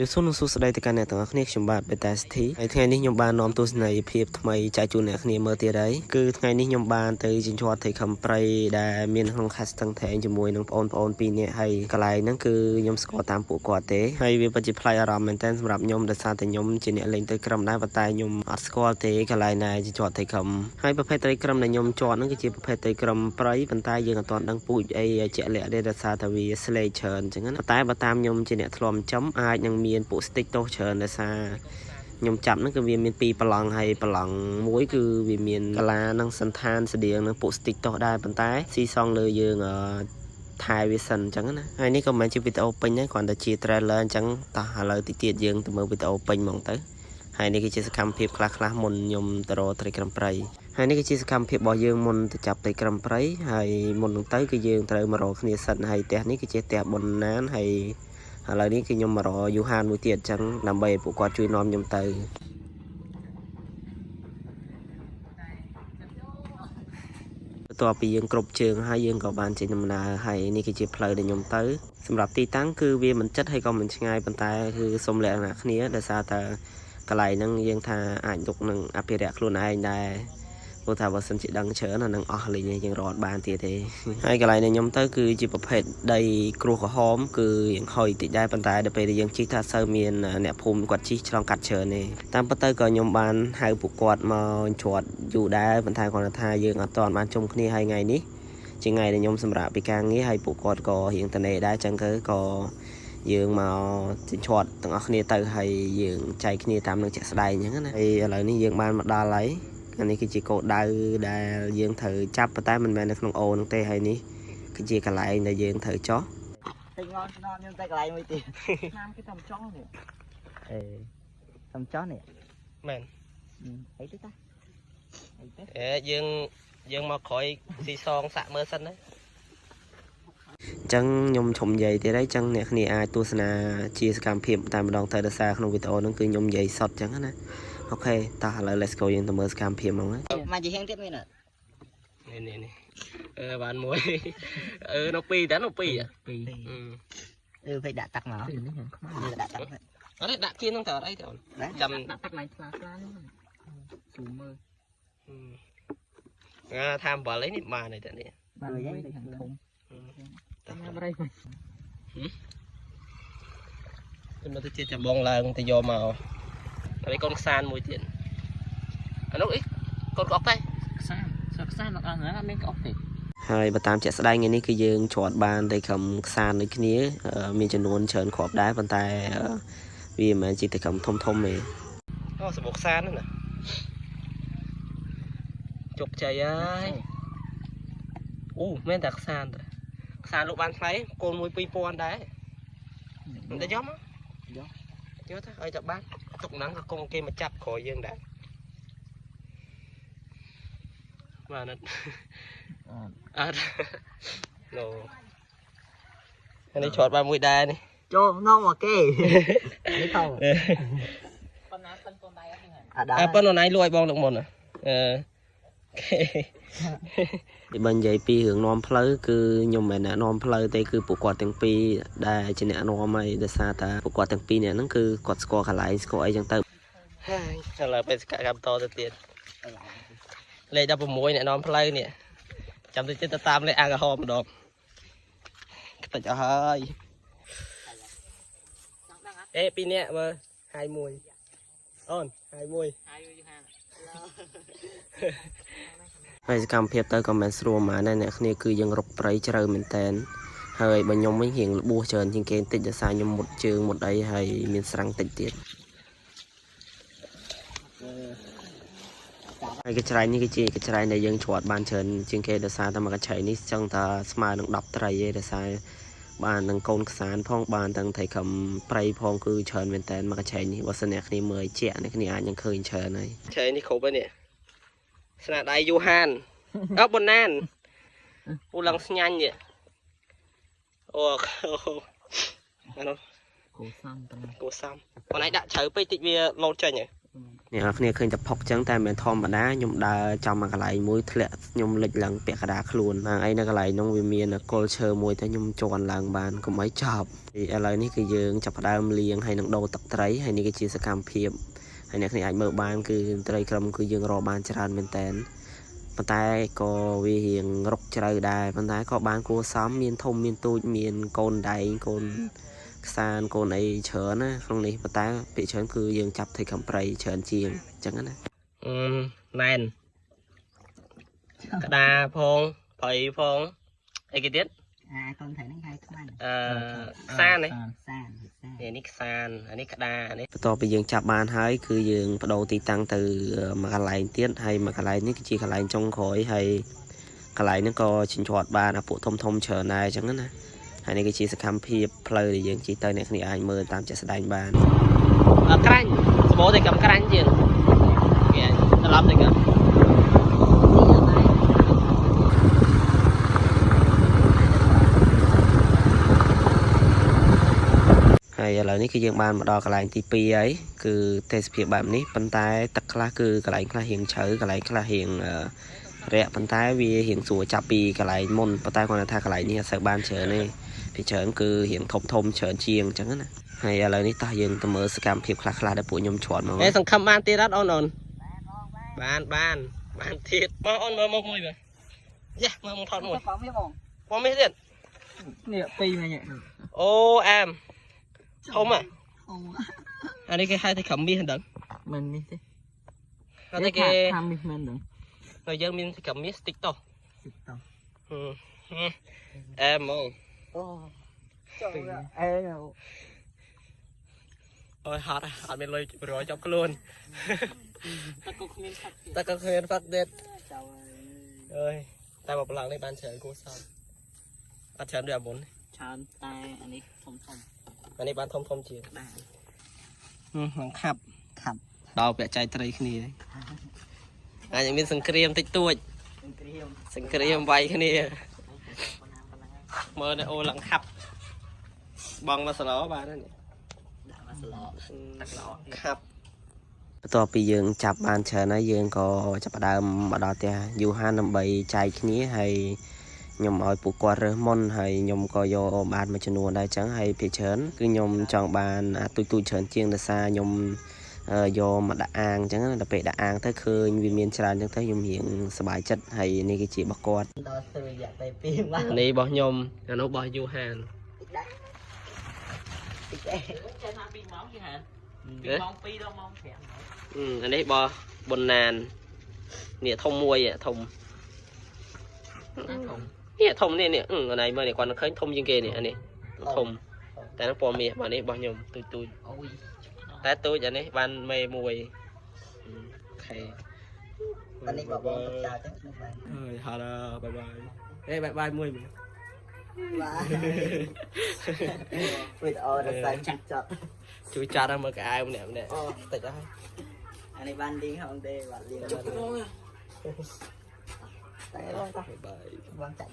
វាសុំសួស្តីទៅកាន់អ្នកទាំងអស់គ្នាខ្ញុំបាទបេតាស្ធីហើយថ្ងៃនេះខ្ញុំបាននាំទស្សនីយភាពថ្មីចែកជូនអ្នកគ្នាមើលទៀតហើយគឺថ្ងៃនេះខ្ញុំបានទៅជញ្ជាត់ទៅខំប្រៃដែលមានក្នុងខេត្តស្ទឹងត្រែងជាមួយនឹងបងប្អូន2នាក់ហើយកន្លែងហ្នឹងគឺខ្ញុំស្គាល់តាមពួកគាត់ទេហើយវាពិតជាប្លែកអារម្មណ៍មែនទែនសម្រាប់ខ្ញុំដោយសារតែខ្ញុំជាអ្នកលេងទៅក្រឹមដែរប៉ុន្តែខ្ញុំអត់ស្គាល់ទេកន្លែងណាជញ្ជាត់ទៅខំហើយប្រភេទត្រីក្រឹមដែលខ្ញុំជាប់ហ្នឹងគឺជាប្រភេទត្រីក្រឹមប្រៃប៉ុន្តែយើងអត់ទាន់ដឹងពូជអីជាក់លាក់ទេដោយសារតែវាស្លេកច្រើនអញ្ចឹងណាតែបើតាមខ្ញុំជាអ្នកធ្លាប់ចំអាចនឹងមានពួកស្ទិចទោសច្រើនដោយសារខ្ញុំចាប់ហ្នឹងគឺវាមាន2ប្រឡងហើយប្រឡងមួយគឺវាមានកលានិងសន្តានស្តៀងនឹងពួកស្ទិចទោសដែរប៉ុន្តែស៊ីសងលើយើងថែវាសិនអញ្ចឹងណាហើយនេះក៏មិនមែនជាវីដេអូពេញដែរគ្រាន់តែជា trailer អញ្ចឹងតោះឥឡូវតិចទៀតយើងទៅមើលវីដេអូពេញហ្មងទៅហើយនេះគឺជាសកម្មភាពខ្លះមុនខ្ញុំទៅរកត្រីក្រំព្រៃហើយនេះគឺជាសកម្មភាពរបស់យើងមុនទៅចាប់ត្រីក្រំព្រៃហើយមុននឹងទៅគឺយើងត្រូវមករកគ្នាសិនហើយផ្ទះនេះគឺជាផ្ទះបុណ្ណានហើយឥឡូវនេះគឺខ្ញុំមករកយូហានមួយទៀតអញ្ចឹងដើម្បីឲ្យពួកគាត់ជួយនាំខ្ញុំទៅបន្ទាប់ពីយើងគ្រប់ជើងហើយយើងក៏បានចេញដំណើរហើយនេះគឺជាផ្លូវដែលខ្ញុំទៅសម្រាប់ទីតាំងគឺវាមិនជិតហើយក៏មិនឆ្ងាយប៉ុន្តែគឺសុំលក្ខណៈគ្នាដោយសារតែកន្លែងហ្នឹងយើងថាអាចទុកនឹងអភិរក្សខ្លួនឯងដែរព្រោះថាបើសិនជាដឹងច្រើនអានឹងអស់លេងយើងរត់បានទៀតទេហើយកន្លែងដែលខ្ញុំទៅគឺជាប្រភេទដីគ្រោះក្រហមគឺរៀងហុយតិចដែរប៉ុន្តែដល់ពេលដែលយើងជិះថាសូវមានអ្នកភូមិគាត់ជិះឆ្លងកាត់ច្រើនទេតាមពិតទៅក៏ខ្ញុំបានហៅពួកគាត់មកជាប់យូរដែរប៉ុន្តែគាត់ថាយើងអត់ទាន់បានជុំគ្នាហើយថ្ងៃនេះជាថ្ងៃដែលខ្ញុំសម្រាប់ពីការងារហើយពួកគាត់ក៏រៀងតនេដែរចឹងទៅក៏យើងមកជញ្ជាត់ទាំងអស់គ្នាទៅហើយយើងចែកគ្នាតាមនឹងជាក់ស្ដែងអញ្ចឹងណាហើយឥឡូវនេះយើងបានមកដល់ហើយអានេះគឺជាគោលដៅដែលយើងត្រូវចាប់ប៉ុន្តែមិនមែននៅក្នុងអូនឹងទេហើយនេះគឺជាកន្លែងដែលយើងត្រូវចោះតិចងន់ខ្ញុំទៅកន្លែងមួយទៀតតាមគេតាមចោះនេះតាមចោះនេះមែនអីទៅតាអីទៅយើងមកក្រោយស៊ីសងសាក់មើលសិនណាចឹងខ្ញុំឈុំនិយាយទៀតហើយចឹងអ្នកគ្នាអាចទស្សនាជាសកម្មភាពតែម្ដងទៅដោយសារក្នុងវីដេអូហ្នឹងគឺខ្ញុំនិយាយសតចឹងណាអូខេតោះឥឡូវ let's go យើងទៅមើលសកម្មភាពហ្មងមកជាហៀងទៀតមាននេះបានមួយនៅ2តែនៅ2ពេកដាក់ទឹកមកនេះខ្មែរដាក់ទឹកអត់ទេដាក់គៀនហ្នឹងតើអត់អីទេអូនចាំដាក់ទឹកឡើងថ្លានេះស៊ូមើលថាអំបិលអីនេះបានទេនេះបានយ៉ាងទៅខាងធំតាមបរិយខ្ញុំទៅទៀតចាំបងឡើងទៅយកមកហើយកូនខ្សានមួយទៀតអានោះអីកូនក្អុកទេខ្សានអត់ហ្នឹងអត់មានក្អុកទេហើយបើតាមជាក់ស្ដែងថ្ងៃនេះគឺយើងច្រត់បានតែក្រុមខ្សានដូចគ្នាមានចំនួនច្រើនគ្រាប់ដែរប៉ុន្តែវាមិនមែនជាតែក្រុមធំទេអូសបុកខ្សានហ្នឹងណាជោគជ័យហើយអូមែនតែខ្សានទៅខ្សានលោកបានថ្លៃកូនមួយ2000ដែរមិនទៅយកមកយកទៅឲ្យតែបានទុកហ្នឹងក៏គង់គេមកចាប់ក្រោយយើងដែរបាទអត់ឡូនេះឆ្លត់បានមួយដែរនេះចូលងងមកគេនេះថោប៉ុណ្ណាប៉ុនដៃអត់ហ្នឹងប៉ុនណៃលួយបងលោកមុនពីបើនិយាយពីរឿងនាំផ្លូវគឺខ្ញុំមិនមែនអ្នកនាំផ្លូវទេគឺពួកគាត់ទាំងពីរដែលជាអ្នកនាំហើយដោយសារតែពួកគាត់ទាំងពីរអ្នកហ្នឹងគឺគាត់ស្គាល់កន្លែងស្គាល់អីចឹងទៅហើយឥឡូវបេសកកម្មតទៅទៀតលេខ16អ្នកនាំផ្លូវនេះចាំទៅចិត្តទៅតាមលេខអាល់កុហុលម្ដងខ្ទេចអស់ហើយ2នាក់មើលហាយមួយអូនហាយមួយហើយសកម្មភាពទៅក៏មិនស្រួលហ្មងណាអ្នកគ្នាគឺយើងរកព្រៃជ្រៅមែនតែនហើយបើខ្ញុំវិញរៀងលបួសច្រើនជាងគេបន្តិចដោយសារខ្ញុំមុតជើងមុតអីហើយមានស្រាំងតិចទៀតហើយកញ្ច្រែងនេះគឺជាកញ្ច្រែងដែលយើងច្រត់បានច្រើនជាងគេដោយសារតែមួយកញ្ច្រែងនេះចឹងថាស្មើនឹង10ត្រីឯងដោយសារបាននឹងកូនខ្សានផងបានទាំងត្រីខំព្រៃផងគឺច្រើនមែនតែនមួយកញ្ច្រែងនេះបើសិនអ្នកគ្នាមើលជាក់អ្នកគ្នាអាចនឹងឃើញច្រើនហើយកញ្ច្រែងនេះគ្រប់ហើយនេះស្នាដៃយូហានបុណ្ណានពូឡើងស្ញាញ់នេះអូអានោះគូសំបងឯងដាក់ជ្រៅពេកតិចវាលោតចេញហ៎ เนี่ยគ្នាឃើញតែផុកចឹងតែមិនធម្មតាខ្ញុំដើរចំមកកន្លែងមួយធ្លាក់ខ្ញុំលិចឡើងពាក់កណ្ដាលខ្លួនហ្នឹងឯនៅកន្លែងនោះវាមានគល់ឈើមួយតែខ្ញុំជន់ឡើងបានកុំឲ្យចប់ឥឡូវនេះគឺយើងចាប់ផ្ដើមលាងហើយនឹងដូរទឹកត្រីហើយនេះគឺជាសកម្មភាពហើយអ្នកគ្នាអាចមើលបានគឺត្រីក្រឹមគឺយើងរកបានច្រើនមែនតើប៉ុន្តែក៏វារៀងរុកជ្រៅដែរប៉ុន្តែក៏បានគួរសមមានធំមានទូចមានកូនដែងកូនខ្សានកូនអីច្រើនណាក្នុងនេះប៉ុន្តែពាក្យច្រើនគឺយើងចាប់ត្រីកំប្រៃច្រើនជាងអញ្ចឹងណាណែនក្តារផងប្រៃផងអីគេទៀតកូនថៃហ្នឹងហៅខ្មាន់ខ្សាននេះនេះខ្សានអានេះក្តារនេះបន្ទាប់ពីយើងចាប់បានហើយគឺយើងបដូរទីតាំងទៅមួយកន្លែងទៀតហើយមួយកន្លែងនេះគឺជាកន្លែងចុងក្រោយហើយកន្លែងហ្នឹងក៏ជញ្ជាត់បានពួកធំច្រើនដែរអញ្ចឹងណាហើយនេះគឺជាសកម្មភាពផ្លូវដែលយើងជិះទៅអ្នកគ្នាអាចមើលតាមជាក់ស្ដែងបានក្រាញ់សម្បូរតែកំក្រាញ់ជាងគេត្រឡប់ទៅក៏ហើយឥឡូវនេះគឺយើងបានមកដល់កន្លែងទី2ហើយគឺទេសភាពបែបនេះប៉ុន្តែទឹកខ្លះគឺកន្លែងខ្លះរៀងជ្រៅកន្លែងខ្លះរៀងរាក់ប៉ុន្តែវារៀងស្រួលចាប់ពីកន្លែងមុនប៉ុន្តែគាត់ថាកន្លែងនេះអត់សូវបានច្រើនទេពីច្រើនគឺរៀងធំច្រើនជាងអញ្ចឹងណាហើយឥឡូវនេះតោះយើងទៅមើលសកម្មភាពខ្លះដែលពួកខ្ញុំឆ្លត់មកសង្ឃឹមបានទៀតអត់អូនបានទៀតបងអូនមើលមកមួយបាទយ៉ាមើលមកថតមួយបងមានទៀតនេះពីរហ្នឹងអូអាមធំអានេះគេហៅថាក្រមាសដឹងមិននេះទេហៅថាគេថាមាសមែនដឹងហើយយើងមានក្រមាសតិចតោះអែមអូចូលអេអូយហត់អត់មានលុយរយចាប់ខ្លួនតែក៏គ្មានផាត់ទៀតអើយតែបើប្រឡងនេះបានច្រើនគួរសមអត់ច្រើនដូចអាមុនច្រើនតែអានេះធំអានេះបានធំជាងបាទនឹងខាប់ដល់ពាក់ចែកត្រីគ្នាអាចមានសង្គ្រាមតិចតួចសង្គ្រាមវាយគ្នាមើលនៅអូឡើងខាប់បងមកសឡបានហ្នឹងដាក់មកសឡទឹកឡខាប់បន្ទាប់ពីយើងចាប់បានច្រើនហើយយើងក៏ចាប់ផ្ដើមមកដល់ផ្ទះយូហានដើម្បីចែកគ្នាហើយខ្ញុំឲ្យពួកគាត់រើសមុនហើយខ្ញុំក៏យកបានមួយចំនួនដែរអញ្ចឹងហើយភាគច្រើនគឺខ្ញុំចង់បានទូចច្រើនជាងដោយសារខ្ញុំយកមកដាក់អាងអញ្ចឹងដល់ពេលដាក់អាងទៅឃើញវាមានច្រើនអញ្ចឹងទៅខ្ញុំរៀងសប្បាយចិត្តហើយនេះគឺជារបស់គាត់ដល់ទៅរយៈពេល2ម៉ោងនេះរបស់ខ្ញុំអានោះរបស់យូហានចាំថា2ម៉ោងយូហាន2ម៉ោង2ដល់ម៉ោង5អានេះរបស់ប៊ុនណាននេះធំមួយធំនេះធំនេះអានេះមើលនេះគាត់ឃើញធំជាងគេនេះអានេះធំតែនឹងពណ៌មាសបាទនេះរបស់ខ្ញុំទូចតែទូចអានេះបានមេមួយខេអានេះបងទៅចាទៅក្នុងបានអើយហៅបាយបាយមួយបាទវីដេអូរសាច់ចាត់ជួយចាត់មើលកៅអៅម្នាក់អូតិចហើយអានេះបានលីងហ្នឹងទេបាទលីងតែបងតាបាយបងចាក់